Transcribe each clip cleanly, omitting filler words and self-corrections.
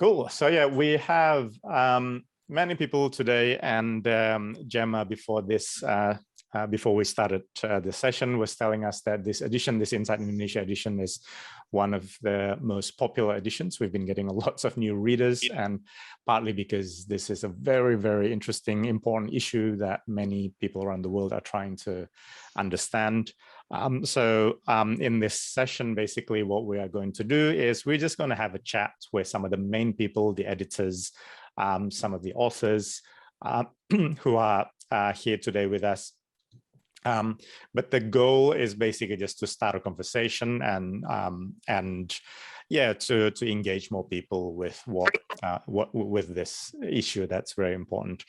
Cool. So yeah, we have many people today, and Gemma before this, before we started the session, was telling us that this edition, this Inside Indonesia edition, is one of the most popular editions. We've been getting lots of new readers, and partly because this is a very, very interesting, important issue that many people around the world are trying to understand. In this session, basically what we are going to do is we're just going to have a chat with some of the main people, the editors, some of the authors who are here today with us. But the goal is basically just to start a conversation and yeah, to engage more people with with this issue that's very important.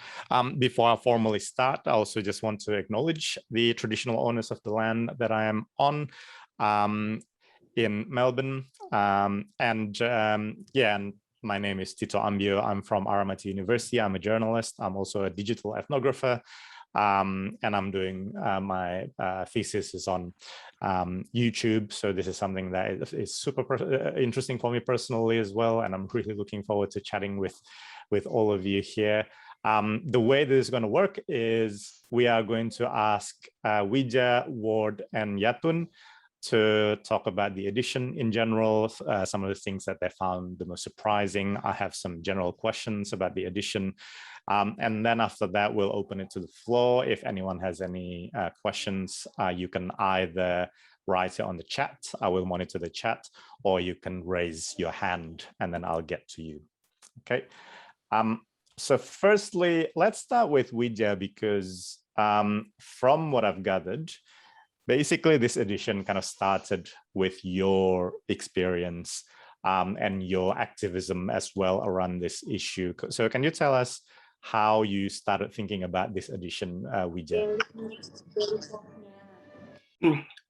Before I formally start, I also just want to acknowledge the traditional owners of the land that I am on in Melbourne, yeah, and my name is Tito Ambio. I'm from Aramati University. I'm a journalist. I'm also a digital ethnographer. And I'm doing my thesis is on YouTube. So this is something that is super interesting for me personally as well. And I'm really looking forward to chatting with all of you here. The way this is going to work is we are going to ask Wija, Ward, and Yatun to talk about the edition in general, some of the things that they found the most surprising. I have some general questions about the edition. And then after that, we'll open it to the floor. If anyone has any questions, you can either write it on the chat, I will monitor the chat, or you can raise your hand and then I'll get to you. Okay. So firstly, let's start with Wija, because from what I've gathered, basically this edition kind of started with your experience and your activism as well around this issue. So can you tell us how you started thinking about this edition, Wija?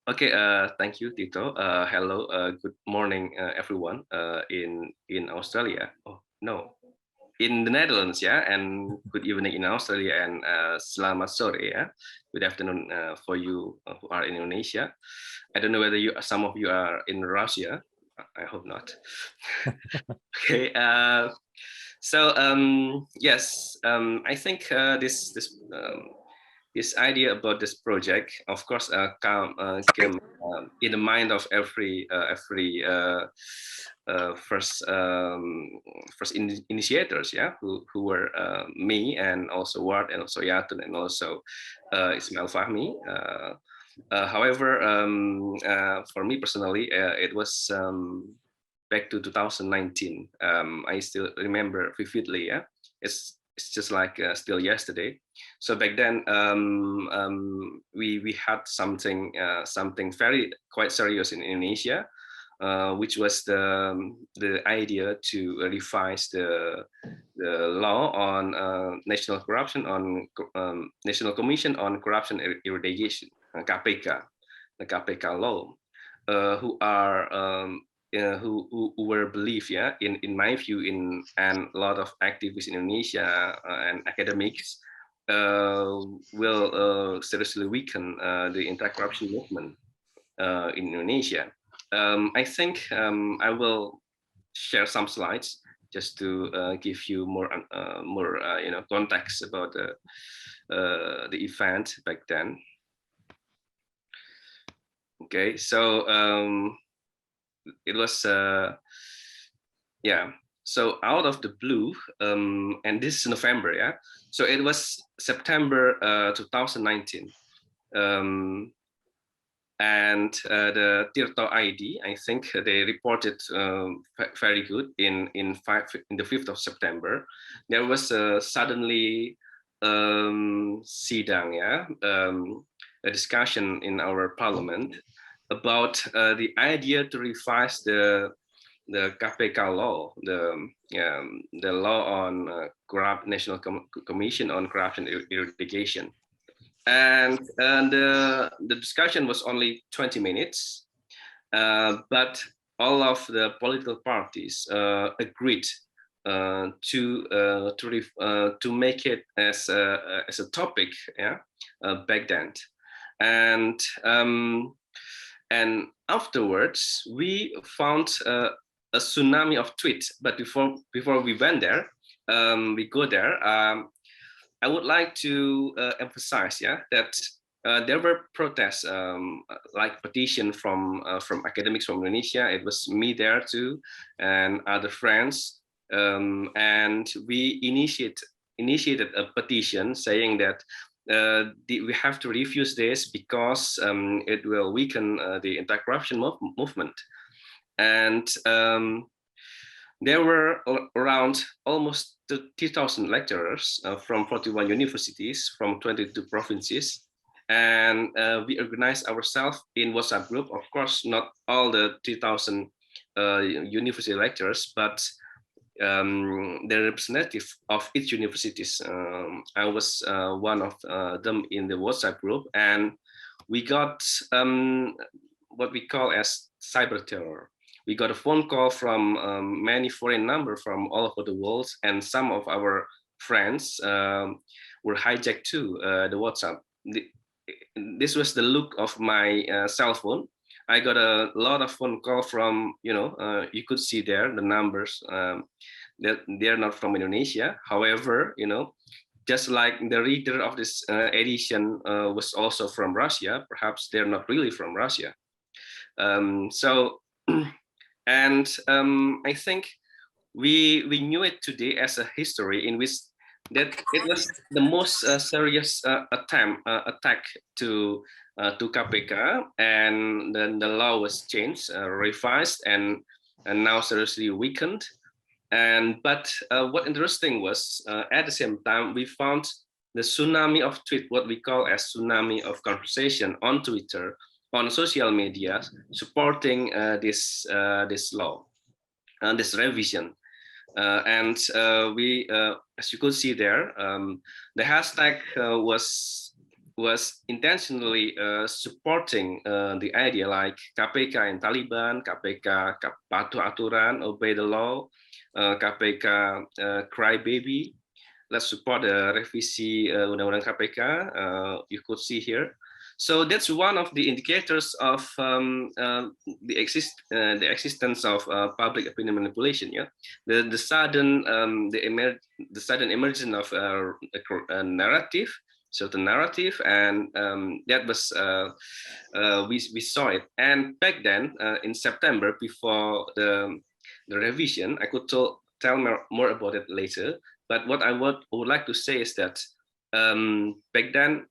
Okay, thank you, Tito. Hello, good morning, everyone in Australia. Oh, no, in the Netherlands, yeah, and good evening in Australia, and selamat sore, yeah. Good afternoon for you who are in Indonesia. I don't know whether some of you are in Russia. I hope not. Okay. So yes, I think this idea about this project, of course, came in the mind of every first initiators, yeah, who were me, and also Ward, and also Yatun, and also Ismail Fahmi. However, for me personally, it was back to 2019. I still remember vividly. Yeah, it's just like still yesterday. So back then, we had something very quite serious in Indonesia, which was the idea to revise the law on national corruption, on National Commission on Corruption Eradication, KPK, the KPK law, who are who were believed, yeah, in my view, and a lot of activists in Indonesia and academics will seriously weaken the anti-corruption movement in Indonesia. I think I will share some slides just to give you more context about the event back then. Okay, so it was yeah. So out of the blue, and this is November, yeah. So it was September 2019. And the Tirto ID, I think they reported very good in the 5th of September. There was suddenly sidang, yeah, a discussion in our parliament about the idea to revise the KPK law, the law on National Commission on Corruption Eradication. And the discussion was only 20 minutes, but all of the political parties agreed to make it as a topic, yeah, back then. And afterwards, we found a tsunami of tweets. But before we went there, we go there. I would like to emphasize, that there were protests, like petition from academics from Indonesia. It was me there too, and other friends, and we initiated a petition saying that we have to refuse this because it will weaken the anti-corruption movement. And there were around almost 2,000 lecturers from 41 universities from 22 provinces. And we organized ourselves in WhatsApp group. Of course, not all the 3,000 university lecturers, but the representative of each universities. I was one of them in the WhatsApp group, and we got what we call as cyber terror. We got a phone call from many foreign numbers from all over the world, and some of our friends were hijacked too, the WhatsApp. This was the look of my cell phone. I got a lot of phone call from, you could see there the numbers. They're not from Indonesia. However, just like the reader of this edition was also from Russia, perhaps they're not really from Russia. And I think we knew it today as a history in which that it was the most serious attack to KPK, and then the law was changed, revised, and now seriously weakened. But what interesting was at the same time we found the tsunami of tweet, what we call as tsunami of conversation on Twitter, on social media, supporting this law and this revision. And we, as you could see there, the hashtag was intentionally supporting the idea like KPK and Taliban, KPK patuh aturan, obey the law, KPK crybaby. Let's support the revisi Undang-Undang KPK. You could see here. So that's one of the indicators of the existence of public opinion manipulation. Yeah, the sudden emergence of a narrative, certain narrative, and that was we saw it. And back then, in September, before the revision, I could tell more about it later. But what I would like to say is that back then,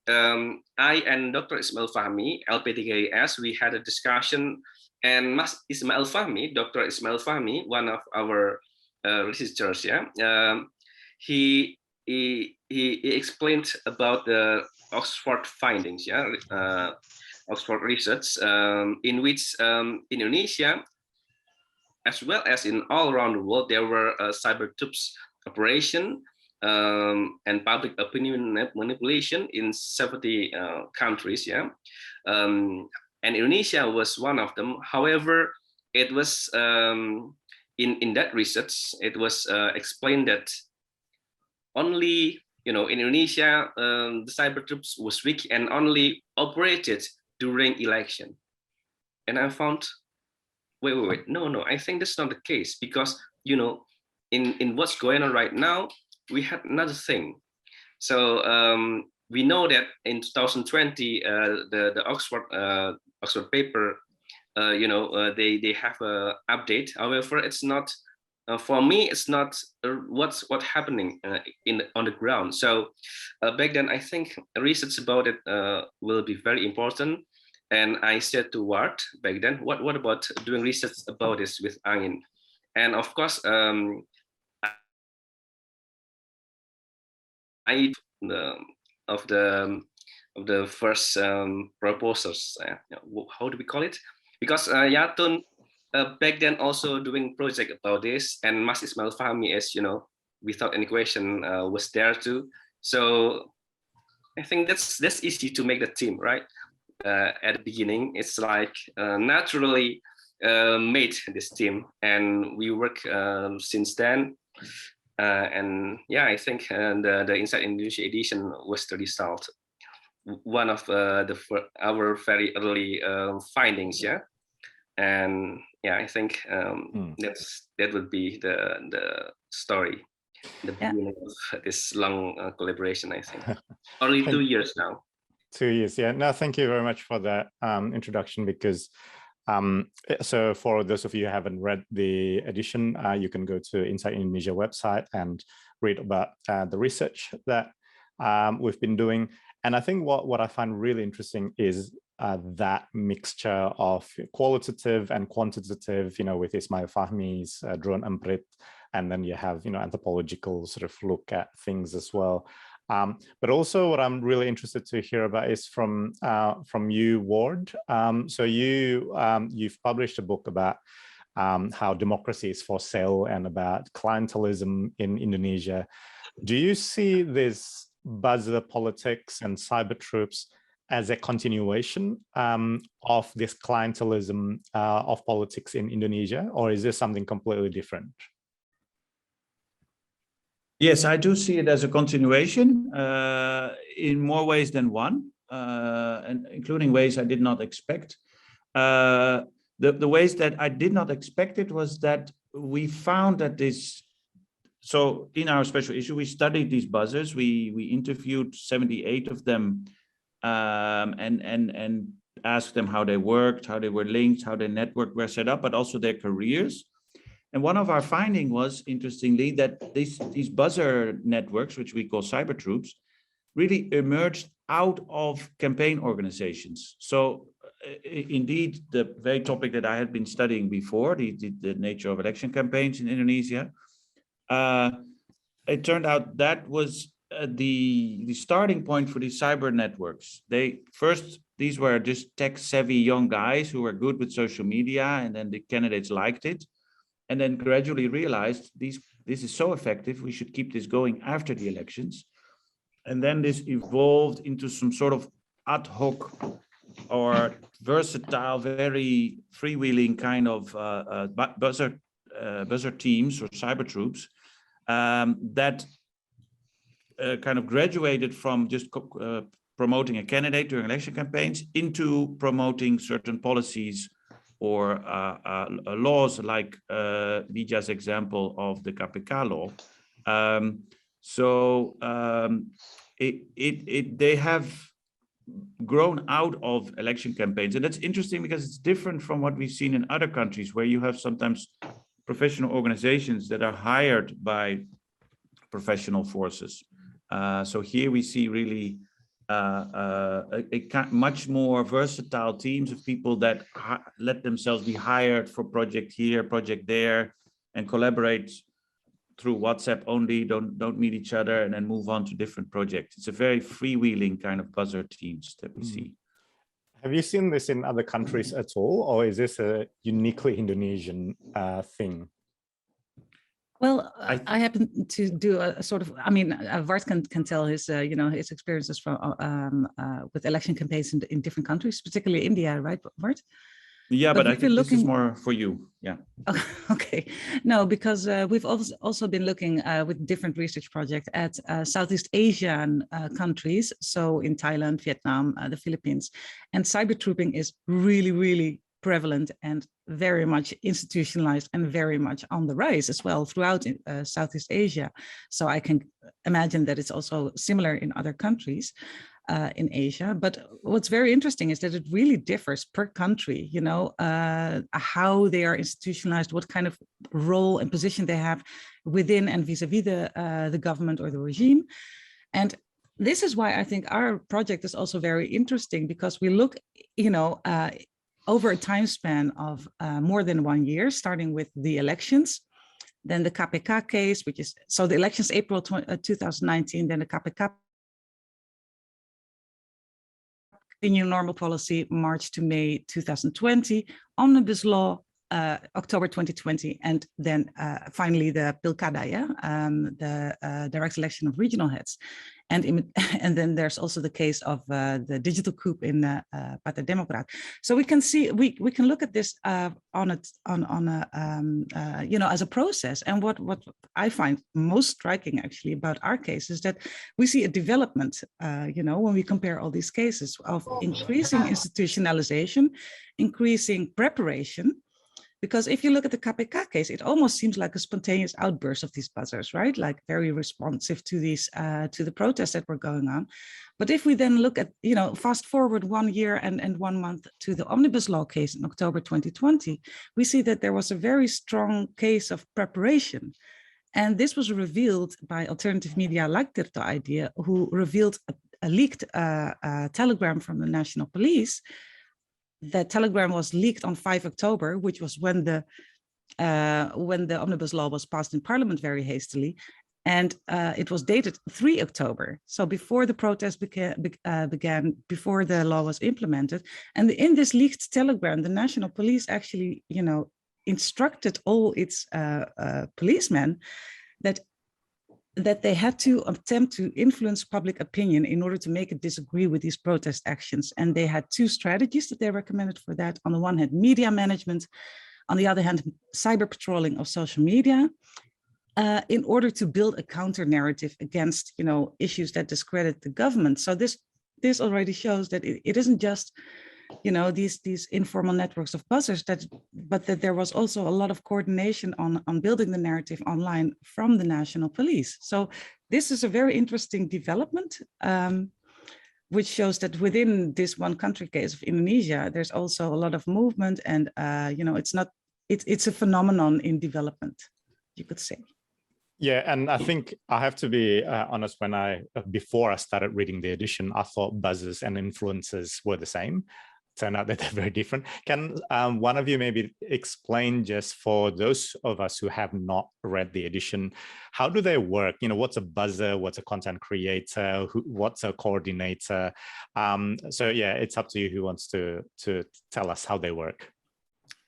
I and Dr. Ismail Fahmi, LP3S, we had a discussion, and Mas Ismail Fahmi, Dr. Ismail Fahmi, one of our researchers, he explained about the Oxford findings, Oxford research, in which Indonesia, as well as in all around the world, there were Cybertrooping operation and public opinion manipulation in 70 countries, and Indonesia was one of them. However, it was in that research, it was explained that only in Indonesia the Cybertrooping was weak and only operated during election. And I found, wait, no, I think that's not the case, because in what's going on right now, we had another thing. So we know that in 2020, the Oxford paper, they have an update. However, it's not for me. It's not what's happening on the ground. So back then, I think research about it will be very important. And I said to Ward back then, what about doing research about this with Angin? And of course, of the first proposals. How do we call it? Because Yatun back then also doing project about this, and Mas Ismail Fahmi, as without any question, was there too. So I think that's easy to make the team, right? At the beginning, it's like naturally made this team, and we work since then. And yeah, I think the Inside Indonesia edition was the result, one of our very early findings, and yeah, I think that would be the story, the beginning of this long collaboration, I think. Only 2 years now. 2 years, yeah. No, thank you very much for that introduction, because so for those of you who haven't read the edition, you can go to Inside Indonesia website and read about the research that we've been doing. And I think what I find really interesting is that mixture of qualitative and quantitative, with Ismail Fahmi's drone Emprit, and then you have, anthropological sort of look at things as well. But also what I'm really interested to hear about is from you, Ward. So you've published a book about how democracy is for sale and about clientelism in Indonesia. Do you see this buzzer politics and cyber troops as a continuation of this clientelism of politics in Indonesia, or is this something completely different? Yes, I do see it as a continuation in more ways than one, and including ways I did not expect. The ways that I did not expect it was that we found that this, so in our special issue, we studied these buzzers. We interviewed 78 of them and asked them how they worked, how they were linked, how their network were set up, but also their careers. And one of our findings was, interestingly, that these buzzer networks, which we call cyber troops, really emerged out of campaign organizations. So indeed, the very topic that I had been studying before, the nature of election campaigns in Indonesia, it turned out that was the starting point for these cyber networks. These were just tech-savvy young guys who were good with social media, and then the candidates liked it. And then gradually realized this is so effective, we should keep this going after the elections. And then this evolved into some sort of ad hoc or versatile, very freewheeling kind of buzzer teams or cyber troops that kind of graduated from just promoting a candidate during election campaigns into promoting certain policies or laws, like Bija's example of the KPK law. They have grown out of election campaigns. And that's interesting because it's different from what we've seen in other countries, where you have sometimes professional organizations that are hired by professional forces. So here we see really much more versatile teams of people that let themselves be hired for project here, project there, and collaborate through WhatsApp only, don't meet each other, and then move on to different projects. It's a very freewheeling kind of buzzer teams that we see. Have you seen this in other countries at all, or is this a uniquely Indonesian thing? Well, I happen to do a sort of, I mean, Bart can tell his, his experiences from with election campaigns in different countries, particularly India, right, Bart? Yeah, but I think this is more for you. Yeah. Okay. No, because we've also been looking with different research projects at Southeast Asian countries. So in Thailand, Vietnam, the Philippines, and cybertrooping is really, really prevalent and very much institutionalized and very much on the rise as well throughout Southeast Asia. So I can imagine that it's also similar in other countries in Asia. But what's very interesting is that it really differs per country, how they are institutionalized, what kind of role and position they have within and vis-a-vis the government or the regime. And this is why I think our project is also very interesting, because we look, over a time span of more than 1 year, starting with the elections, then the KPK case, which is, so the elections April 2019, then the KPK new normal policy, March to May 2020, omnibus law, October 2020, and then finally the Pilkada, the direct election of regional heads. And then there's also the case of the digital coup in Partai Demokrat. So we can see, we can look at this as a process. And what I find most striking actually about our case is that we see a development, when we compare all these cases, of increasing institutionalization, increasing preparation, Because if you look at the KPK case, it almost seems like a spontaneous outburst of these buzzers, right? Like very responsive to these to the protests that were going on. But if we then look at, you know, fast forward 1 year and 1 month to the omnibus law case in October 2020, we see that there was a very strong case of preparation. And this was revealed by alternative media like Tirta Idea, who revealed a leaked telegram from the National Police. That telegram was leaked on 5 October, which was when the omnibus law was passed in Parliament very hastily. And it was dated 3 October. So before the protest began, before the law was implemented. And in this leaked telegram, the National Police actually, you know, instructed all its policemen that they had to attempt to influence public opinion in order to make it disagree with these protest actions. And they had 2 strategies that they recommended for that. On the one hand, media management. On the other hand, cyber patrolling of social media. In order to build a counter narrative against, you know, issues that discredit the government. So this already shows that it isn't just, you know, these informal networks of buzzers, but that there was also a lot of coordination on building the narrative online from the National Police. So this is a very interesting development, which shows that within this one country case of Indonesia, there's also a lot of movement, and you know, it's a phenomenon in development, you could say. Yeah, and I think I have to be honest, before I started reading the edition, I thought buzzers and influencers were the same. Turned out that they're very different. Can one of you maybe explain, just for those of us who have not read the edition, how do they work? You know, what's a buzzer? What's a content creator? What's a coordinator? So yeah, it's up to you who wants to tell us how they work.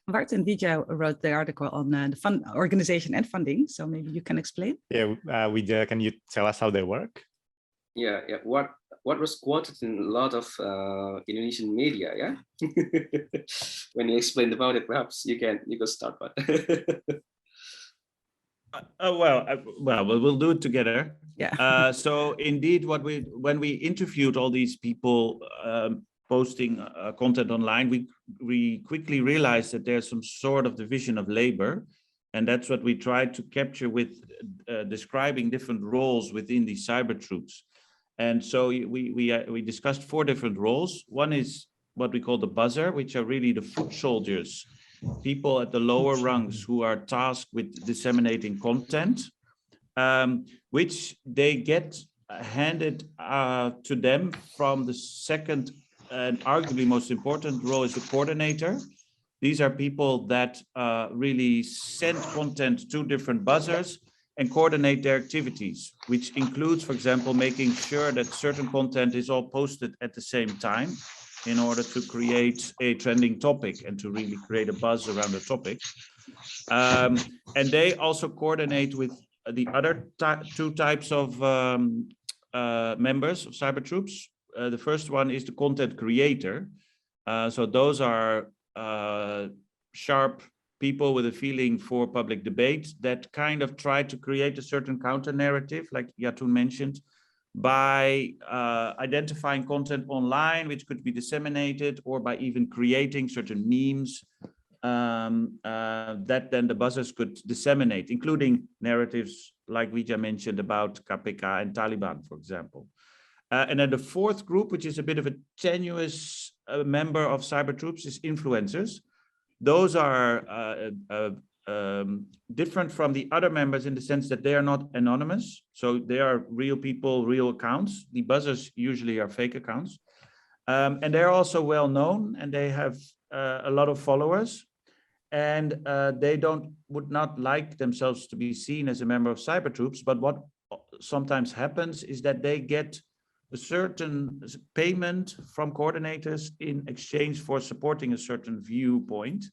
Bart and Vijay wrote the article on the organization and funding, so maybe you can explain. Yeah, Vijay, can you tell us how they work? Yeah. What was quoted in a lot of Indonesian media, yeah. When you explained about it, perhaps you can start. But we'll do it together. Yeah. So indeed, when we interviewed all these people posting content online, we quickly realized that there's some sort of division of labor, and that's what we tried to capture with describing different roles within these cyber troops. And so we discussed 4 different roles. One is what we call the buzzer, which are really the foot soldiers, people at the lower rungs who are tasked with disseminating content, which they get handed to them from the second and arguably most important role is the coordinator. These are people that really send content to different buzzers and coordinate their activities, which includes, for example, making sure that certain content is all posted at the same time in order to create a trending topic and to really create a buzz around the topic. And they also coordinate with the other 2 types of members of cyber troops. The first one is the content creator. So those are sharp people with a feeling for public debate that kind of try to create a certain counter narrative, like Yatun mentioned, by identifying content online, which could be disseminated, or by even creating certain memes that then the buzzers could disseminate, including narratives like Vijay mentioned about KPK and Taliban, for example. And then the 4th group, which is a bit of a tenuous member of cyber troops, is influencers. Those are different from the other members in the sense that they are not anonymous. So they are real people, real accounts. The buzzers usually are fake accounts. And they're also well known, and they have a lot of followers. And they would not like themselves to be seen as a member of cyber troops. But what sometimes happens is that they get a certain payment from coordinators in exchange for supporting a certain viewpoint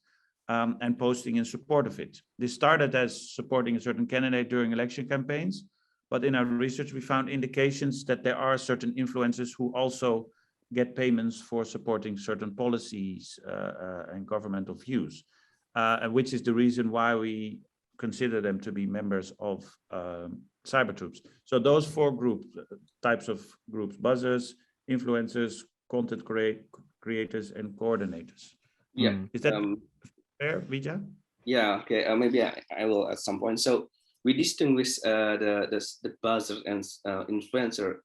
and posting in support of it. This started as supporting a certain candidate during election campaigns, but in our research, we found indications that there are certain influencers who also get payments for supporting certain policies and governmental views, which is the reason why we consider them to be members of cyber troops. So those 4 types of groups: buzzers, influencers, content creators, and coordinators. Yeah. Is that fair, Vijay? Yeah, okay. Maybe I will at some point. So we distinguish the buzzer and influencer.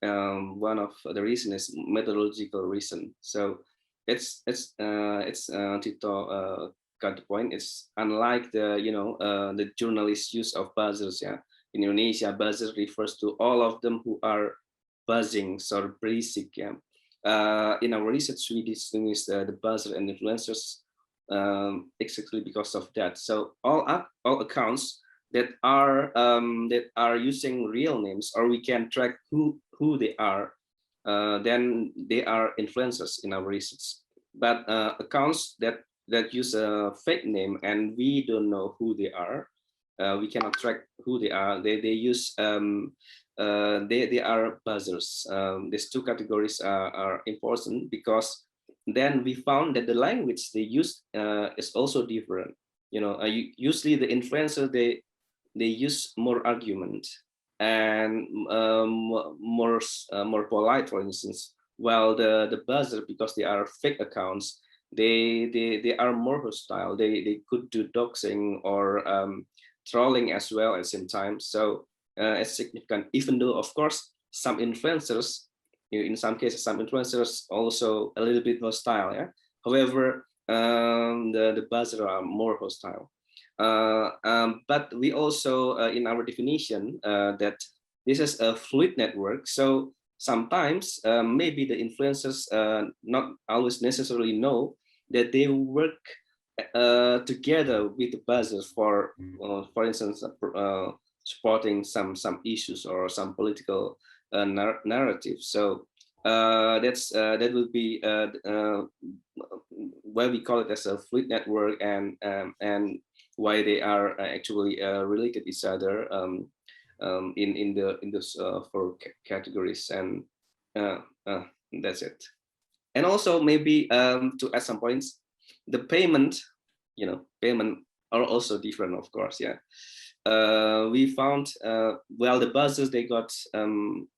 One of the reason is methodological reason. So it's Tito got the point. It's unlike the journalist use of buzzers. Yeah, in Indonesia, buzzer refers to all of them who are buzzing, sort of basic. Yeah. In our research, we distinguish the buzzer and influencers exactly because of that. So all accounts that are using real names, or we can track who they are, then they are influencers in our research. But accounts that use a fake name and we don't know who they are, we cannot track who they are. They use they are buzzers. These two categories are important because then we found that the language they use is also different. Usually the influencer they use more argument and more polite, for instance, while the buzzer, because they are fake accounts, they are more hostile. They could do doxing or trolling as well at the same time. So it's significant, even though of course some influencers, in some cases some influencers also a little bit hostile. Yeah. However, the buzzer are more hostile. But we also in our definition that this is a fluid network. So sometimes maybe the influencers not always necessarily know that they work together with the buzzers for instance, supporting some issues or some political narrative. So that will be why we call it as a fluid network, and why they are actually related each other in those four categories, and that's it. And also maybe to add some points, the payment are also different, of course. Yeah. We found well, the buzzers, they got some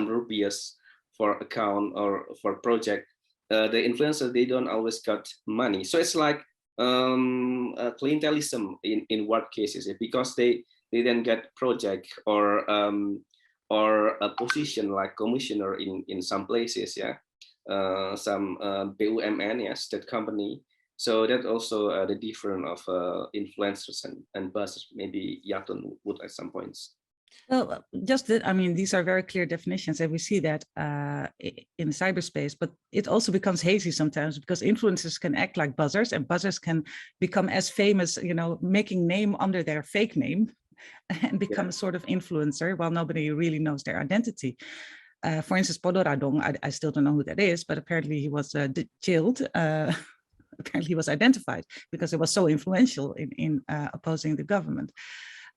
rupees for account or for project. The influencers, they don't always got money, so it's like clientelism in work cases, because they then get project or a position like commissioner in some places. Yeah. Some BUMN, yes, state company. So that also the difference of influencers and buzzers. Maybe Yaton would at some points. Well, just that, I mean, these are very clear definitions, and we see that in cyberspace, but it also becomes hazy sometimes because influencers can act like buzzers, and buzzers can become as famous, making name under their fake name and become a sort of influencer while nobody really knows their identity. For instance, Podoradong, I still don't know who that is, but apparently he was jailed. Apparently he was identified because it was so influential in opposing the government.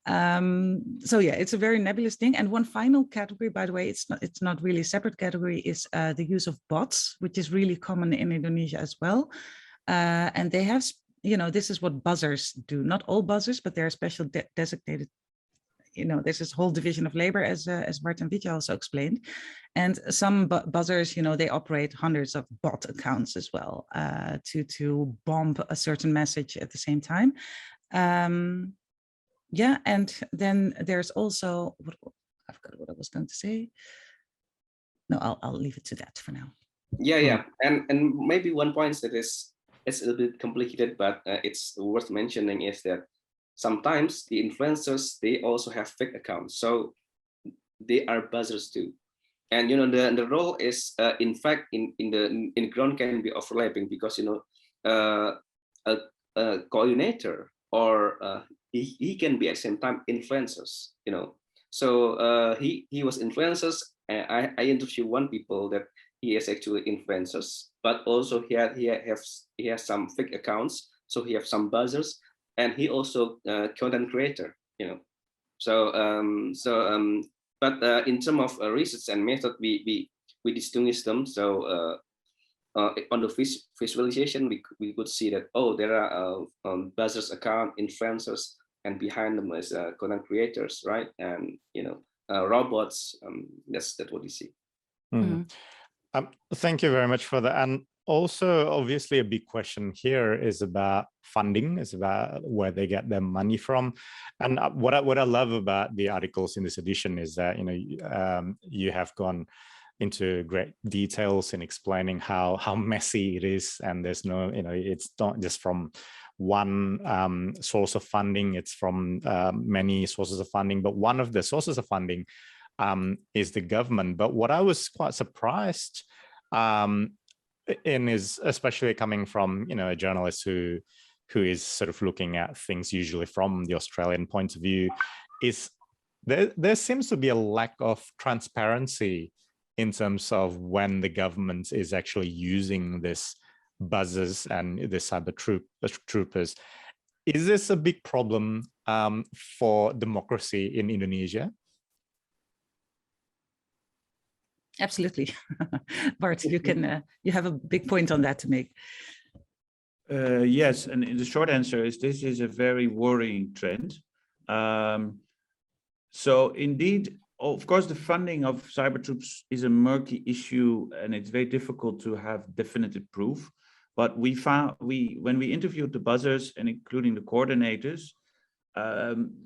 So yeah, it's a very nebulous thing. And one final category, by the way, it's not really a separate category, is the use of bots, which is really common in Indonesia as well. And they have, this is what buzzers do. Not all buzzers, but they're special designated. There's this whole division of labor, as Bart and Vitya also explained. And some buzzers, they operate hundreds of bot accounts as well to bomb a certain message at the same time. Yeah, and then there's also, I forgot what I was going to say. No, I'll leave it to that for now. Yeah. And maybe one point that it's a little bit complicated, but it's worth mentioning is that sometimes the influencers, they also have fake accounts, so they are buzzers too. And the role is in fact in the ground can be overlapping, because a coordinator or he can be at the same time influencers. So he was influencers. I interviewed one people that he is actually influencers, but also he has some fake accounts, so he has some buzzers. And he also content creator, So but in terms of research and method, we distinguish them. So on the visualization, we could see that there are buzzers account, influencers, and behind them is content creators, right? And robots. That's what you see. Thank you very much for that. And also, obviously, a big question here is about funding, is about where they get their money from. And what I love about the articles in this edition is that, you know, you have gone into great details in explaining how messy it is, and there's no, you know, it's not just from one source of funding, it's from many sources of funding, but one of the sources of funding is the government. But what I was quite surprised in is, especially coming from, you know, a journalist who is sort of looking at things usually from the Australian point of view, is there seems to be a lack of transparency in terms of when the government is actually using this buzzers and the cyber troopers. Is this a big problem for democracy in Indonesia? Absolutely. Bart, you can you have a big point on that to make. Yes, and the short answer is this is a very worrying trend. So indeed, of course, the funding of cyber troops is a murky issue, and it's very difficult to have definitive proof. But we found, when we interviewed the buzzers and including the coordinators,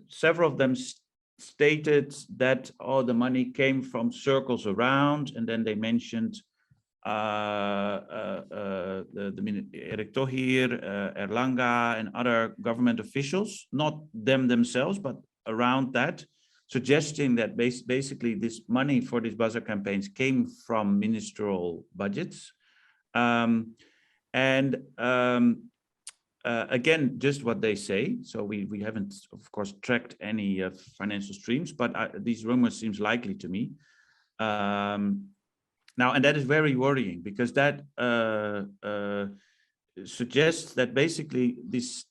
several of them stated that the money came from circles around, and then they mentioned the Erick Thohir, Erlangga, and other government officials, not them themselves, but around that, suggesting that basically this money for these buzzer campaigns came from ministerial budgets. Again, just what they say. So we haven't, of course, tracked any financial streams, but these rumors seems likely to me. Now, and that is very worrying, because that suggests that basically this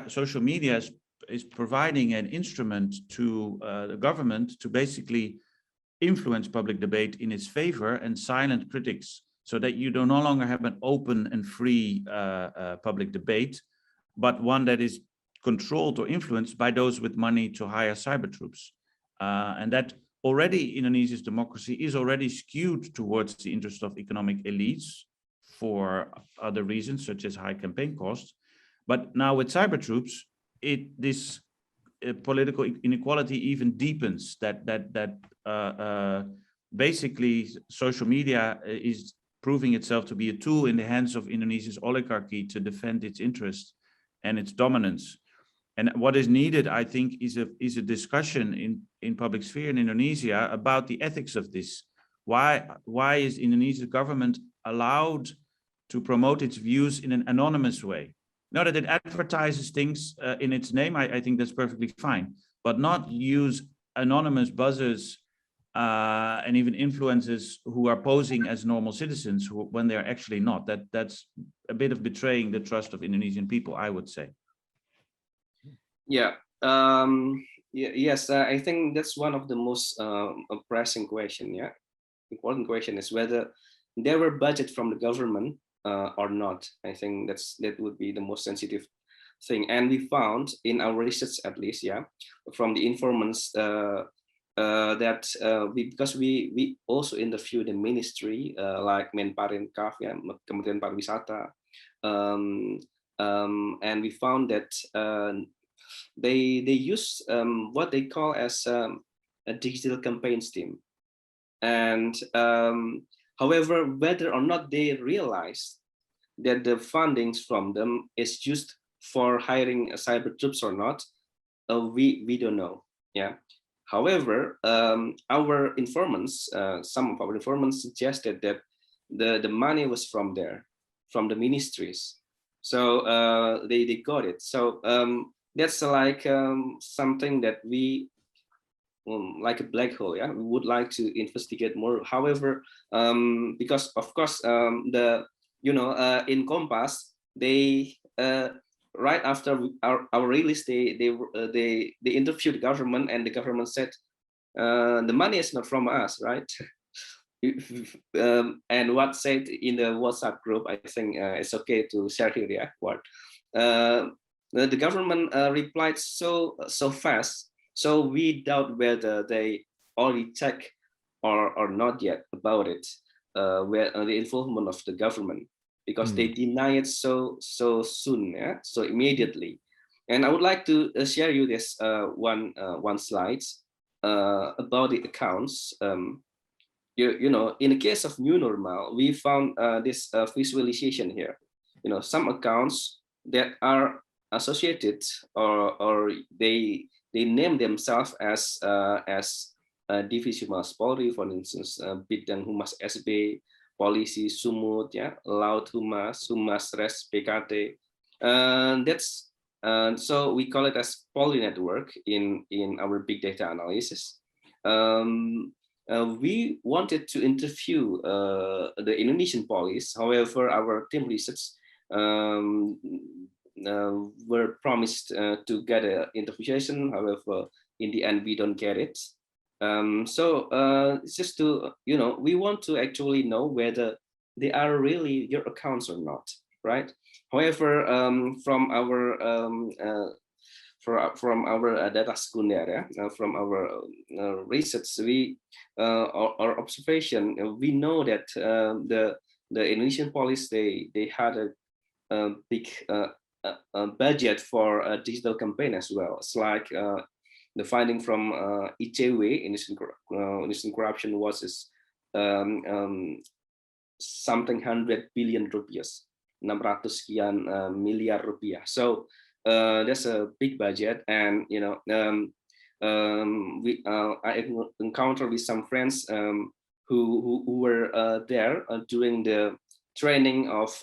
social media is providing an instrument to the government to basically influence public debate in its favor and silent critics, so that you no longer have an open and free public debate, but one that is controlled or influenced by those with money to hire cyber troops. And that already Indonesia's democracy is already skewed towards the interest of economic elites for other reasons, such as high campaign costs. But now with cyber troops, this political inequality even deepens. Basically social media is proving itself to be a tool in the hands of Indonesia's oligarchy to defend its interests and its dominance. And what is needed, I think, is a discussion in public sphere in Indonesia about the ethics of this. Why is Indonesia's government allowed to promote its views in an anonymous way? Now that it advertises things in its name, I think that's perfectly fine, but not use anonymous buzzers and even influencers who are posing as normal citizens when they're actually not. That's a bit of betraying the trust of Indonesian people, I would say. Yeah. Yes, I think that's one of the most pressing question. Yeah, important question is whether there were budget from the government or not. I think that would be the most sensitive thing. And we found in our research, at least, yeah, from the informants that because we also interviewed the ministry like Menparekraf, yeah, Kementerian Pariwisata, and we found that they use what they call as a digital campaigns team. And however, whether or not they realize that the fundings from them is used for hiring cyber troops or not, we don't know. Yeah. However, our informants, some of our informants suggested that the money was from there, from the ministries. So they got it. So that's like something that we, like a black hole, yeah, we would like to investigate more. However, because of course in Compass, they right after our release, they interviewed the government, and the government said the money is not from us, right? And what said in the WhatsApp group, I think it's okay to share here, yeah, what the government replied so fast, so we doubt whether they already check or not yet about it, where the involvement of the government. because they deny it so soon, yeah, so immediately. And I would like to share you this one slide about the accounts. You know, in the case of new normal, we found this visualization here. You know, some accounts that are associated or they name themselves as Divisi Humas Polri, for instance, Bidang Humas SB, Polisi Sumut, yeah, Laut Humas, Humas Res PKT. That's so we call it as Polri network in our big data analysis. We wanted to interview the Indonesian police. However, our team research were promised to get an interpretation. However, in the end, we don't get it. So it's just to, you know, we want to actually know whether they are really your accounts or not, right? However, from our data sekunder, from our research, our observation, we know that the Indonesian police they had a big budget for a digital campaign as well. It's like the finding from ICW, Indonesian Corruption Watch, is something 100 billion rupiahs, 600 sekian miliar rupiah. So that's a big budget, and you know, I encountered with some friends who were there during the training of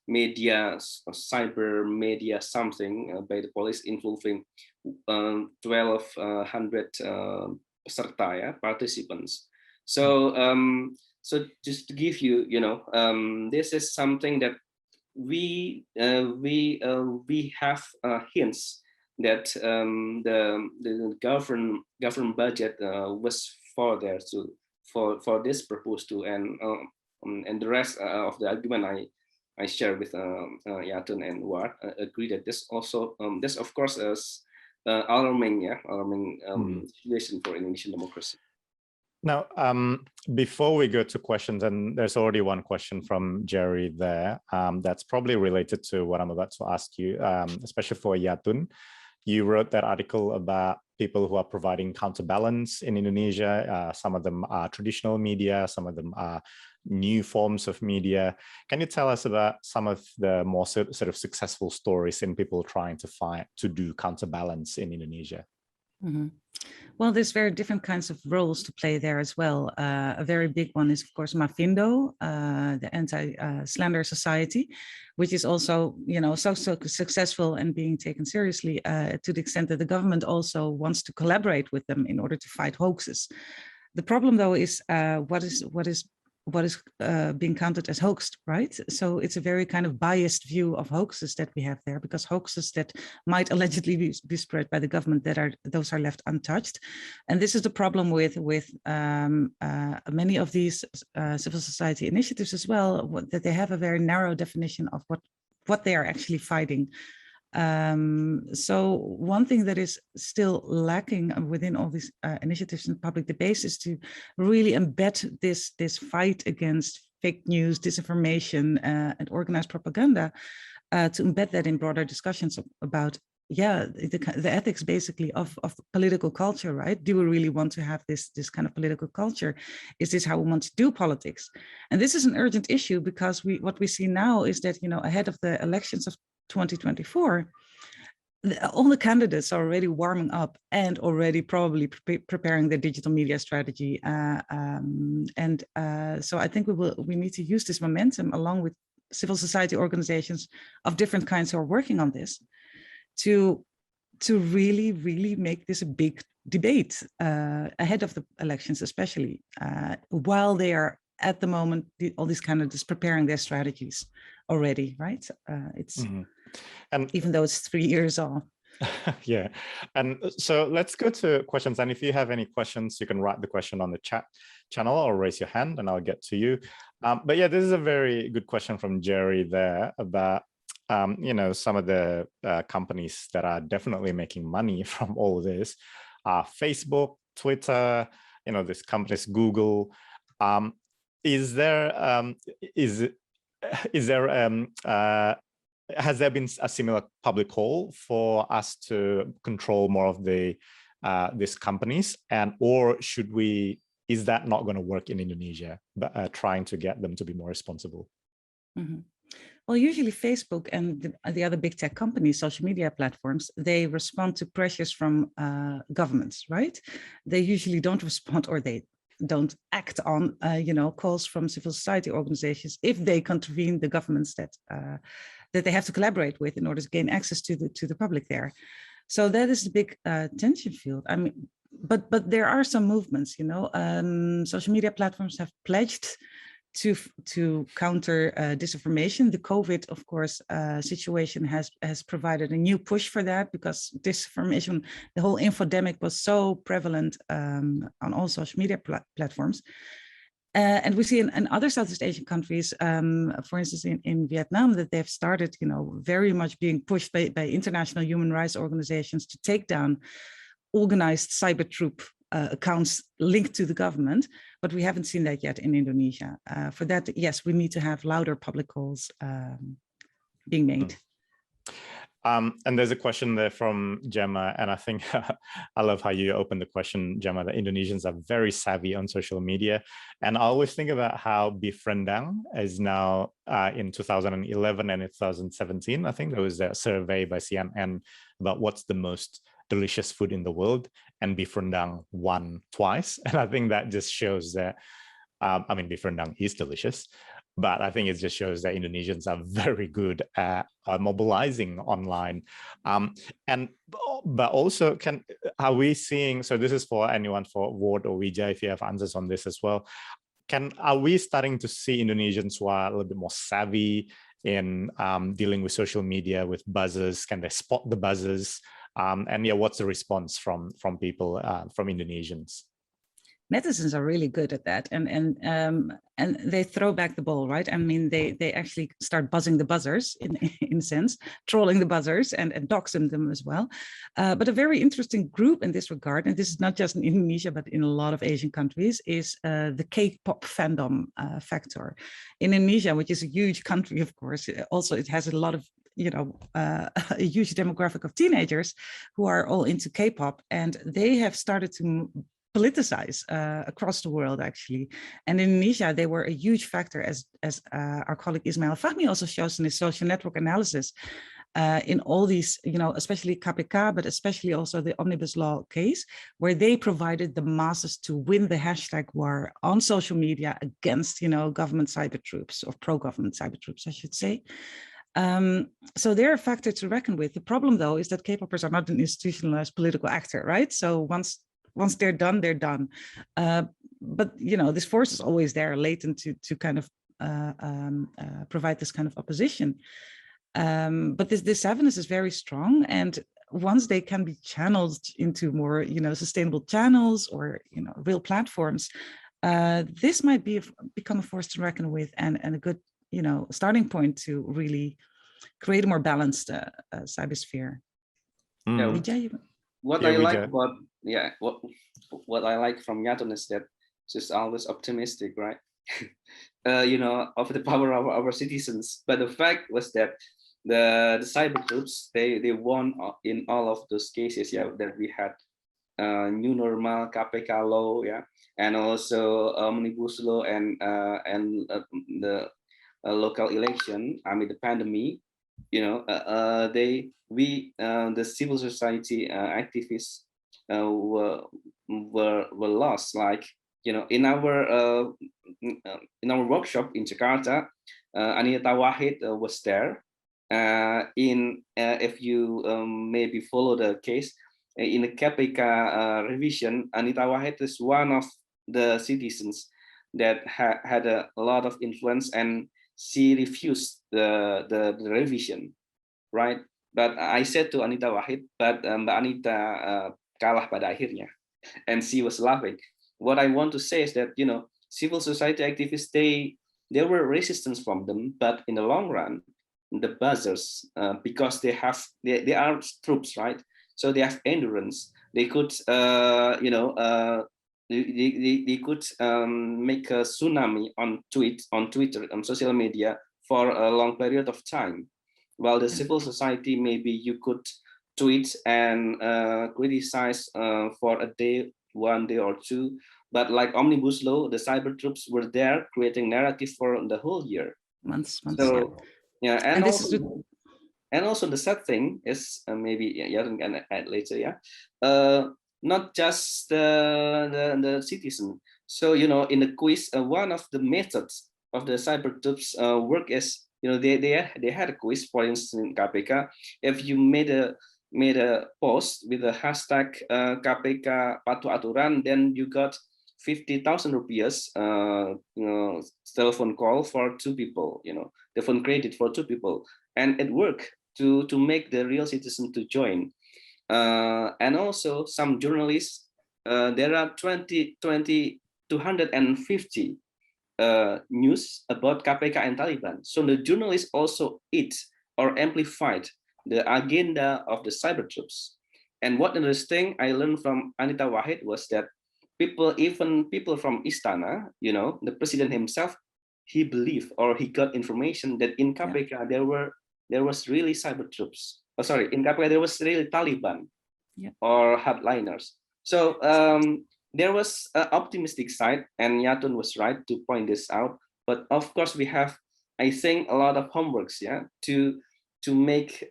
media, cyber media something by the police involving 1,200 peserta, yeah, participants. So so just to give you, you know, this is something that we have hints that the government budget was for there to for this purpose too, and the rest of the argument I share with Yatun and Ward agree that this also this of course is alarming, yeah, alarming situation for Indonesian democracy. Now, before we go to questions, and there's already one question from Jerry there, that's probably related to what I'm about to ask you, especially for Yatun. You wrote that article about people who are providing counterbalance in Indonesia. Some of them are traditional media, some of them are new forms of media. Can you tell us about some of the more sort of successful stories in people trying to do counterbalance in Indonesia? Mm-hmm. Well, there's very different kinds of roles to play there as well. A very big one is, of course, Mavindo, the Anti-Slander Society, which is also, you know, so successful and being taken seriously to the extent that the government also wants to collaborate with them in order to fight hoaxes. The problem, though, is what is being counted as hoaxed, right? So it's a very kind of biased view of hoaxes that we have there, because hoaxes that might allegedly be spread by the government, those are left untouched. And this is the problem with many of these civil society initiatives as well, that they have a very narrow definition of what they are actually fighting. So one thing that is still lacking within all these initiatives in public debate is to really embed this fight against fake news, disinformation, and organized propaganda, to embed that in broader discussions about, yeah, the ethics basically of political culture, right? Do we really want to have this kind of political culture? Is this how we want to do politics? And this is an urgent issue, because what we see now is that, you know, ahead of the elections of 2024, all the candidates are already warming up and already probably preparing their digital media strategy. So I think we need to use this momentum along with civil society organizations of different kinds who are working on this to really make this a big debate ahead of the elections, especially while they are at the moment, all these candidates preparing their strategies already, right? It's and even though it's 3 years off. Yeah, and so let's go to questions. And if you have any questions, you can write the question on the chat channel or raise your hand, and I'll get to you. But yeah, this is a very good question from Jerry there about you know, some of the companies that are definitely making money from all of this are Facebook, Twitter, you know, these companies, Google. Is there is there has there been a similar public call for us to control more of the these companies, and or should we? Is that not going to work in Indonesia? But trying to get them to be more responsible. Mm-hmm. Well, usually Facebook and the other big tech companies, social media platforms, they respond to pressures from governments, right? They usually don't respond, or they don't act on, calls from civil society organizations if they contravene the governments that they have to collaborate with in order to gain access to the public there. So that is the big tension field. I mean, but there are some movements. Social media platforms have pledged to counter disinformation. The COVID, of course, situation has provided a new push for that, because disinformation, the whole infodemic, was so prevalent on all social media platforms. And we see in other Southeast Asian countries, for instance, in Vietnam, that they've started, very much being pushed by international human rights organizations to take down organized cybertroop accounts linked to the government, but we haven't seen that yet in Indonesia. For that, yes, we need to have louder public calls being made. And there's a question there from Gemma, and I think I love how you opened the question, Gemma, that Indonesians are very savvy on social media. And I always think about how Befriendang is now in 2011 and in 2017, I think there was a survey by CNN about what's the most delicious food in the world, and Befriendang won twice. And I think that just shows that, I mean, Befriendang is delicious, but I think it just shows that Indonesians are very good at mobilizing online. But also, are we seeing, so this is for anyone, for Ward or Wijaya, if you have answers on this as well, are we starting to see Indonesians who are a little bit more savvy in dealing with social media, with buzzers? Can they spot the buzzers? And yeah, what's the response from people, from Indonesians? Netizens are really good at that, and they throw back the ball, right? I mean, they actually start buzzing the buzzers in a sense, trolling the buzzers and doxing them as well. But a very interesting group in this regard, and this is not just in Indonesia, but in a lot of Asian countries, is the K-pop fandom factor. In Indonesia, which is a huge country, of course, also it has a lot of a huge demographic of teenagers who are all into K-pop, and they have started to politicize across the world, actually. And in Indonesia, they were a huge factor, as our colleague Ismail Fahmi also shows in his social network analysis, in all these, especially KPK, but especially also the Omnibus Law case, where they provided the masses to win the hashtag war on social media against, government cyber troops, or pro-government cyber troops, I should say. So they're a factor to reckon with. The problem, though, is that K-popers are not an institutionalized political actor, right? So once they're done, they're done. But this force is always there, latent to kind of provide this kind of opposition. But this savviness is very strong, and once they can be channeled into more sustainable channels or real platforms, this might become a force to reckon with, and a good starting point to really create a more balanced cybersphere. What I like about what I like from Yaton is that she's always optimistic, right? Of the power of our citizens. But the fact was that the cyber troops, they won in all of those cases, that we had new normal, KPK law, and also omnibus law, and the local election amid the pandemic. The civil society activists were lost. Like in our workshop in Jakarta, Anita Wahid was there. If you maybe follow the case in the KPK revision, Anita Wahid is one of the citizens that had a lot of influence, and she refused the revision, right? But I said to Anita Wahid, but Mbak Anita kalah pada akhirnya, and she was laughing. What I want to say is that civil society activists, there were resistance from them, but in the long run, the buzzers, because they are troops, right? So they have endurance. They could they could make a tsunami on Twitter, on social media, for a long period of time. While the civil society, maybe you could tweet and criticize for a day, 1 day or two, but like Omnibus Law, the cyber troops were there creating narrative for the whole year. Months, so yeah, and this is and also the sad thing is maybe Yaron can add later, yeah. Not just the citizen. So in the quiz, one of the methods of the cyber troops work is they had a quiz, for instance, in KPK. If you made a post with the hashtag KPK patuh aturan, then you got 50,000 rupiahs telephone call for 2 people, telephone credit for 2 people, and it worked to make the real citizen to join. And also some journalists, there are 250 news about KPK and Taliban. So the journalists also amplified the agenda of the cyber troops. And what interesting I learned from Anita Wahid was that even people from Istana, the president himself, he believed or he got information that in KPK there was really cyber troops. Oh, sorry, in KPK there was really Taliban or hardliners. So there was an optimistic side, and Yatun was right to point this out. But of course, we have, I think, a lot of homeworks, to make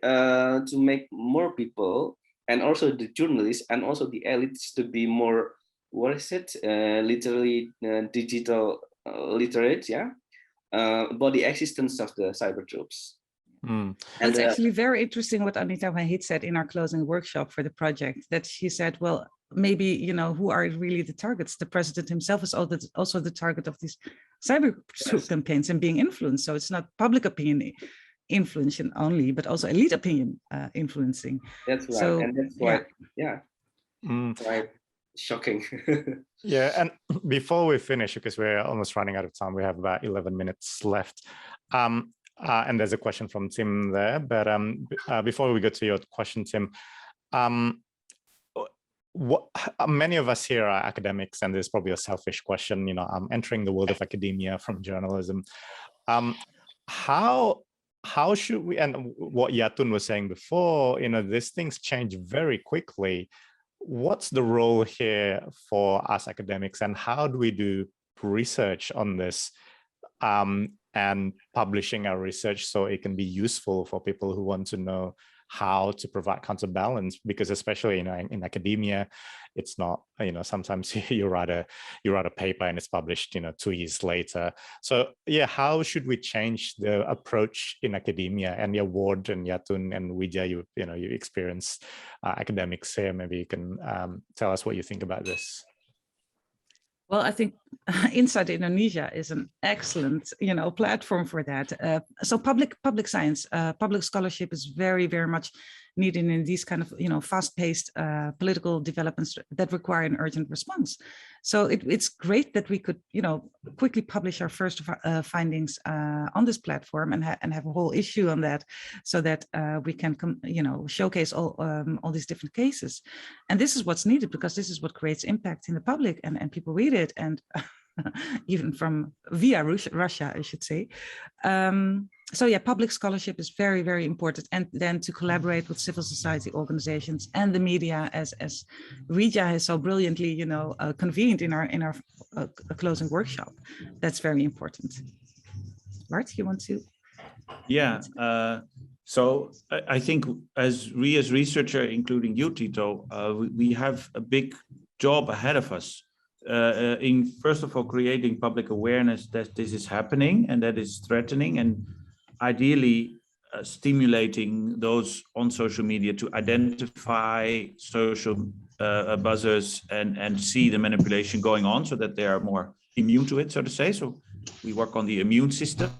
more people, and also the journalists and also the elites, to be more, literally digital literate, about the existence of the cyber troops. And it's actually very interesting what Anita Wahid said in our closing workshop for the project, that she said, well, maybe, who are really the targets? The president himself is also the target of these cyber campaigns and being influenced. So it's not public opinion influencing only, but also elite opinion influencing. That's right. So, and that's why, right. Shocking. Yeah, and before we finish, because we're almost running out of time, we have about 11 minutes left. And there's a question from Tim there, but before we go to your question, Tim, many of us here are academics, and there's probably a selfish question. I'm entering the world of academia from journalism. How should we? And what Yatun was saying before, these things change very quickly. What's the role here for us academics, and how do we do research on this and publishing our research so it can be useful for people who want to know how to provide counterbalance? Because especially in academia, it's not, sometimes you write a paper and it's published 2 years later. So how should we change the approach in academia? And Ward and Yatun and Widya, you experience academics here. Maybe you can tell us what you think about this. Well, I think Inside Indonesia is an excellent, platform for that. So public science, public scholarship is very, very much needed in these kind of, fast-paced political developments that require an urgent response. So it's great that we could, quickly publish our first findings on this platform and have a whole issue on that, so that we can, showcase all these different cases. And this is what's needed, because this is what creates impact in the public, and people read it, and even via Russia, I should say. So public scholarship is very, very important, and then to collaborate with civil society organizations and the media, as Rija has so brilliantly, convened in our closing workshop. That's very important. Bart, you want to? Yeah. So I think as researcher, including you, Tito, we have a big job ahead of us. In first of all, creating public awareness that this is happening and that is threatening, and ideally stimulating those on social media to identify social buzzers and see the manipulation going on, so that they are more immune to it, so to say. So we work on the immune system.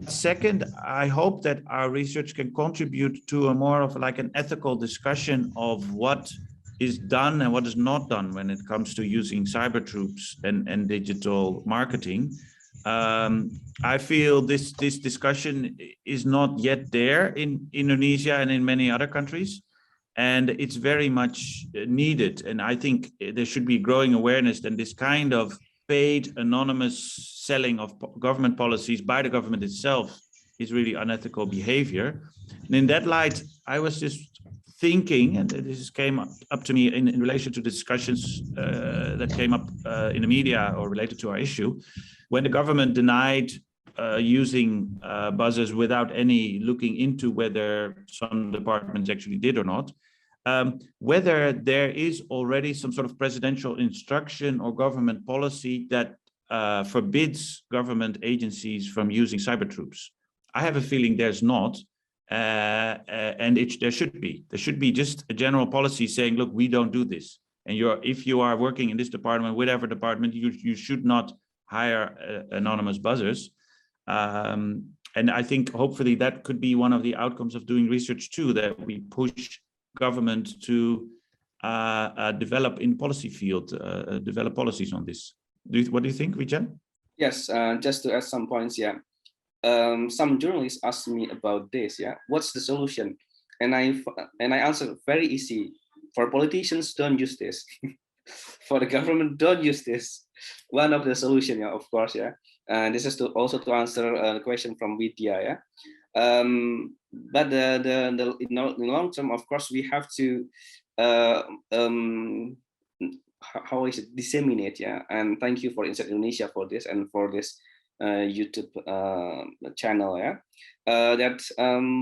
Second, I hope that our research can contribute to a more of like an ethical discussion of what is done and what is not done when it comes to using cyber troops and digital marketing. I feel this discussion is not yet there in Indonesia and in many other countries, and it's very much needed. And I think there should be growing awareness that this kind of paid anonymous selling of government policies by the government itself is really unethical behavior. And in that light, I was just thinking, and this came up to me in relation to discussions that came up in the media or related to our issue, when the government denied using buzzers without any looking into whether some departments actually did or not, whether there is already some sort of presidential instruction or government policy that forbids government agencies from using cyber troops. I have a feeling there's not, and there should be. There should be just a general policy saying, look, we don't do this. And if you are working in this department, whatever department, you should not hire anonymous buzzers. And I think hopefully that could be one of the outcomes of doing research too, that we push government to develop in policy field, develop policies on this. What do you think, Vijan? Yes, just to add some points, yeah. Some journalists asked me about this, yeah. What's the solution? And I answered very easy. For politicians, don't use this. For the government, don't use this. One of the solution, yeah, of course, yeah. And this is also to answer the question from Vidya, yeah. But in the long term, of course, we have to how is it, disseminate, yeah. And thank you for Inside Indonesia for this and for this YouTube channel, yeah. That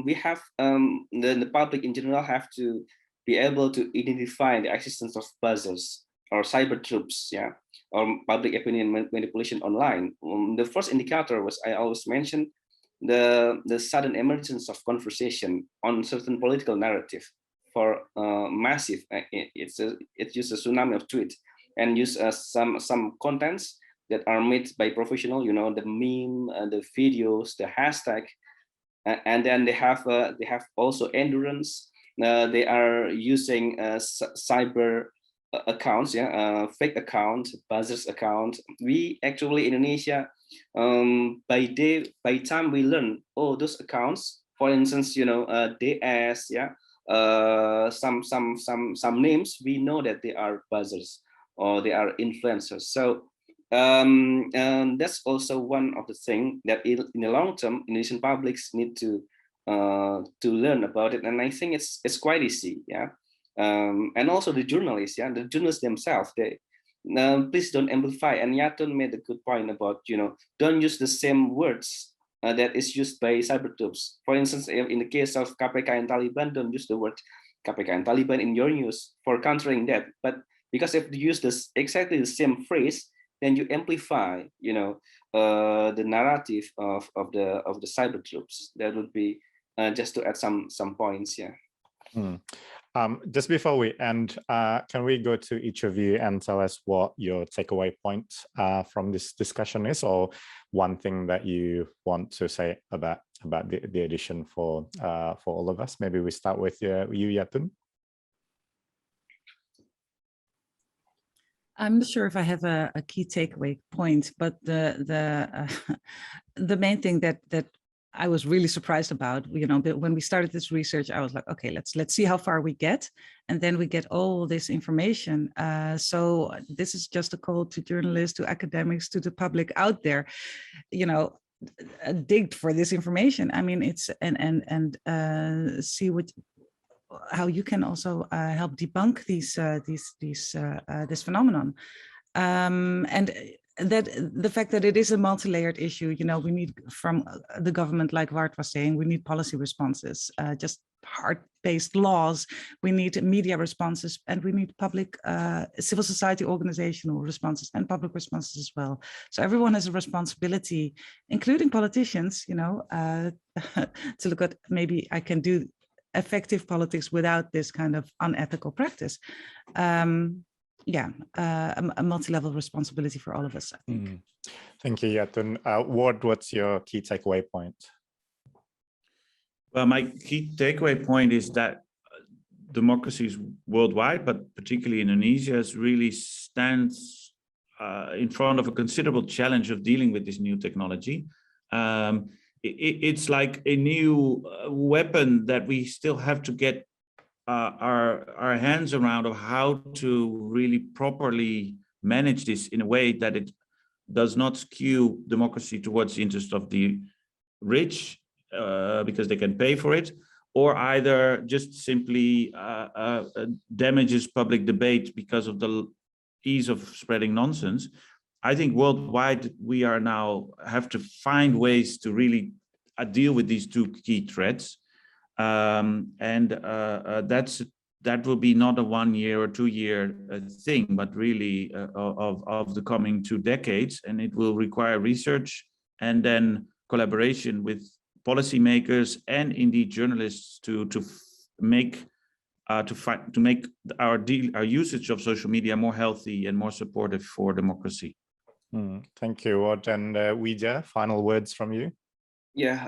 we have the public in general have to be able to identify the existence of buzzers or cyber troops, yeah, or public opinion manipulation online. The first indicator was, I always mention, the sudden emergence of conversation on certain political narrative for massive. It uses a tsunami of tweets and use some contents that are made by professional, you know, the meme, the videos, the hashtag, and then they have also endurance. They are using cyber accounts, yeah, fake account, buzzers account. We actually in Indonesia, by time we learn, oh, those accounts, for instance, you know, DS, yeah, some names, we know that they are buzzers or they are influencers. So and that's also one of the things that in the long term, Indonesian publics need to learn about it. And I think it's quite easy, yeah. And also the journalists, yeah, the journalists themselves, they please don't amplify. And Yatun made a good point about, you know, don't use the same words that is used by cyber troops. For instance, in the case of KPK and Taliban, don't use the word KPK and Taliban in your news for countering that. But because if you use this exactly the same phrase, then you amplify, you know, the narrative of the cyber troops. That would be just to add some points, yeah. Just before we end, can we go to each of you and tell us what your takeaway point from this discussion is, or one thing that you want to say about the edition for all of us? Maybe we start with you, Yatun. I'm not sure if I have a key takeaway point, but the main thing that I was really surprised about, you know, when we started this research, I was like, okay, let's see how far we get, and then we get all this information. So this is just a call to journalists, to academics, to the public out there, you know, dig for this information. I mean, it's and see how you can also help debunk this phenomenon, and that the fact that it is a multi-layered issue. You know, we need from the government, like Wart was saying, we need policy responses, just hard-based laws. We need media responses, and we need public civil society organizational responses and public responses as well. So everyone has a responsibility, including politicians, you know, to look at, maybe I can do effective politics without this kind of unethical practice. Yeah, a multi-level responsibility for all of us, I think. Thank you, Yatun. Ward, what's your key takeaway point? Well, my key takeaway point is that democracies worldwide, but particularly Indonesia, really stands in front of a considerable challenge of dealing with this new technology. It's like a new weapon that we still have to get our hands around, of how to really properly manage this in a way that it does not skew democracy towards the interest of the rich because they can pay for it, or either just simply damages public debate because of the ease of spreading nonsense. I think worldwide we are now have to find ways to really deal with these two key threats, that will be not a 1 year or 2 year thing, but really of the coming 2 decades, and it will require research and then collaboration with policymakers and indeed journalists to make our usage of social media more healthy and more supportive for democracy. Thank you, Wout. And Widya, final words from you? Yeah,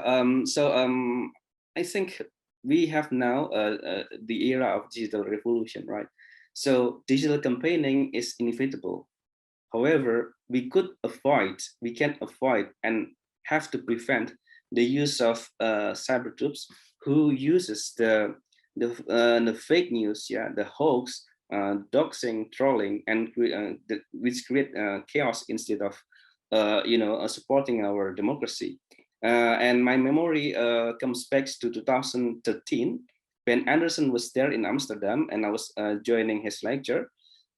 I think we have now the era of digital revolution, right? So digital campaigning is inevitable. However, we can avoid and have to prevent the use of cybertroops who uses the fake news, the hoax, doxing, trolling, and which create chaos instead of supporting our democracy. And my memory comes back to 2013 when Anderson was there in Amsterdam, and I was joining his lecture,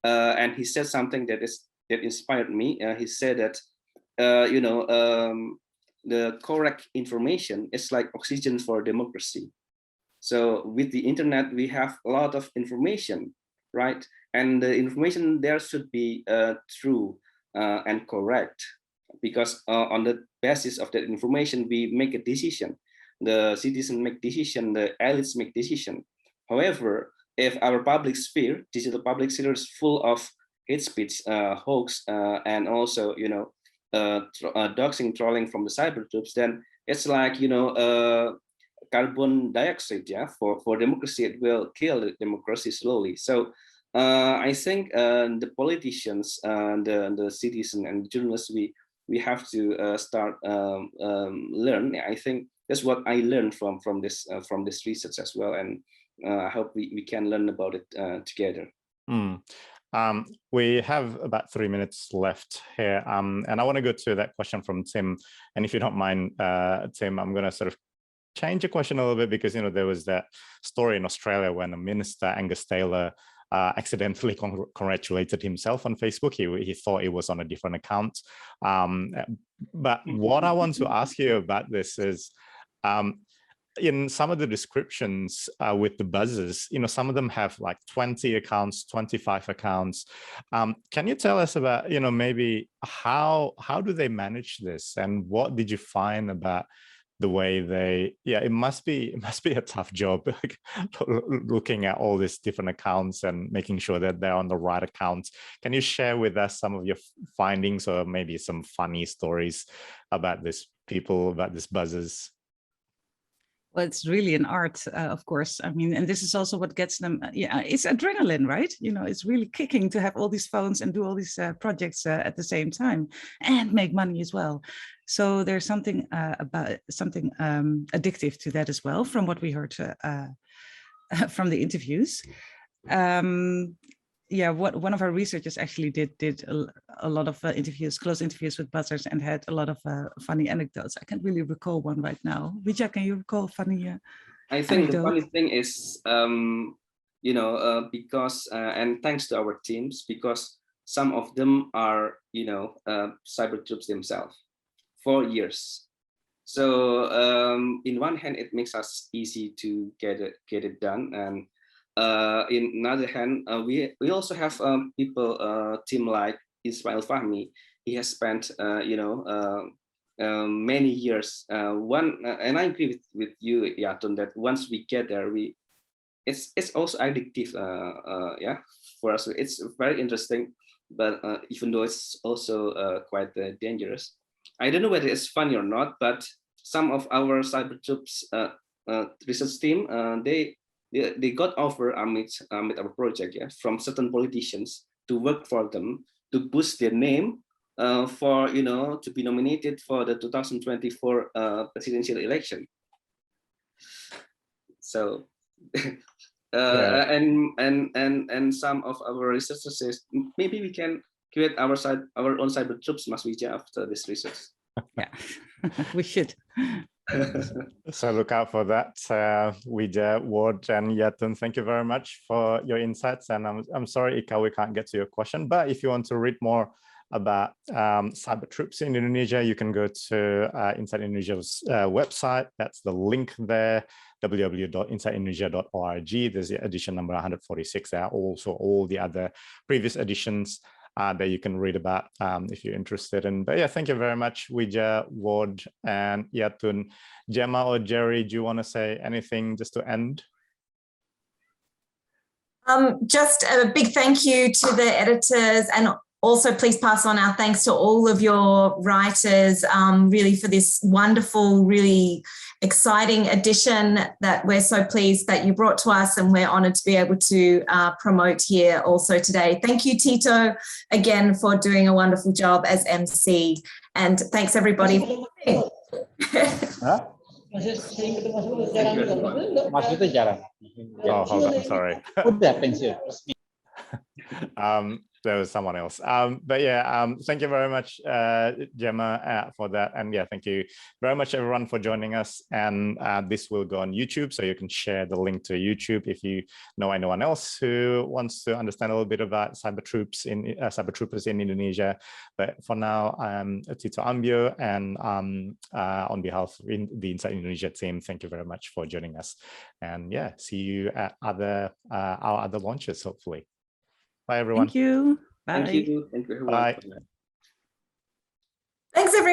and he said something that inspired me. He said that the correct information is like oxygen for democracy. So with the internet, we have a lot of information, right? And the information there should be true and correct, because on the basis of that information, we make a decision. The citizens make decision, the elites make decision. However, if our public sphere, digital public sphere, is full of hate speech, hoax, and also doxing, trolling from the cyber troops, then it's like carbon dioxide, for democracy. It will kill the democracy slowly. So I think the politicians, the citizens, and journalists, we have to start learn. I think that's what I learned from this research as well, and I hope we can learn about it together. We have about 3 minutes left here, and I want to go to that question from Tim. And if you don't mind, Tim, I'm going to sort of change the question a little bit, because there was that story in Australia when a minister, Angus Taylor, accidentally congratulated himself on Facebook. He thought it was on a different account. But what I want to ask you about this is, in some of the descriptions with the buzzers, some of them have like 20 accounts, 25 accounts. Can you tell us about, maybe how do they manage this, and what did you find about the way they? It must be a tough job, like, looking at all these different accounts and making sure that they're on the right account. Can you share with us some of your findings, or maybe some funny stories about these people, about these buzzers? Well, it's really an art, of course. I mean, and this is also what gets them. It's adrenaline, right? It's really kicking to have all these phones and do all these projects at the same time and make money as well. So there's something addictive to that as well, from what we heard from the interviews. One of our researchers actually did a lot of close interviews with buzzers, and had a lot of funny anecdotes. I can't really recall one right now. Widya, can you recall funny I think anecdote? The funny thing is, because, and thanks to our teams, because some of them are, cyber troops themselves for years. So in one hand, it makes us easy to get it done, and in another hand, we also have people, team like Ismail Fahmi. He has spent many years. And I agree with you, Yatun, that once we get there, it's also addictive. For us, it's very interesting, but even though it's also quite dangerous. I don't know whether it's funny or not, but some of our cyber troops research team, they got offer amid our project, from certain politicians to work for them, to boost their name for to be nominated for the 2024 presidential election. So and some of our researchers says maybe we can create our own cyber troops, Mas Wija, after this research. Yeah, we should. So look out for that. Wija, Ward, and Yatun, thank you very much for your insights. And I'm sorry, Ika, we can't get to your question, but if you want to read more about cyber troops in Indonesia, you can go to Inside Indonesia's website. That's the link there, www.insideindonesia.org. There's the edition number 146. There are also all the other previous editions that you can read about if you're interested in. But yeah, thank you very much, Wija, Ward, and Yatun. Gemma or Jerry, do you want to say anything just to end? Just a big thank you to the editors, and also please pass on our thanks to all of your writers, really, for this wonderful, really exciting edition that we're so pleased that you brought to us, and we're honoured to be able to promote here also today. Thank you, Tito, again for doing a wonderful job as MC, and thanks everybody. Huh? Oh, hold on, sorry. There was someone else. But yeah, thank you very much, Gemma, for that. And yeah, thank you very much, everyone, for joining us. And this will go on YouTube, so you can share the link to YouTube if you know anyone else who wants to understand a little bit about cyber troopers in Indonesia. But for now, I'm Tito Ambio, and on behalf of the Inside Indonesia team, thank you very much for joining us. And yeah, see you at our other launches, hopefully. Bye, everyone. Thank you. Bye. Thank you. Thank you, everyone. Bye. Thanks, everyone.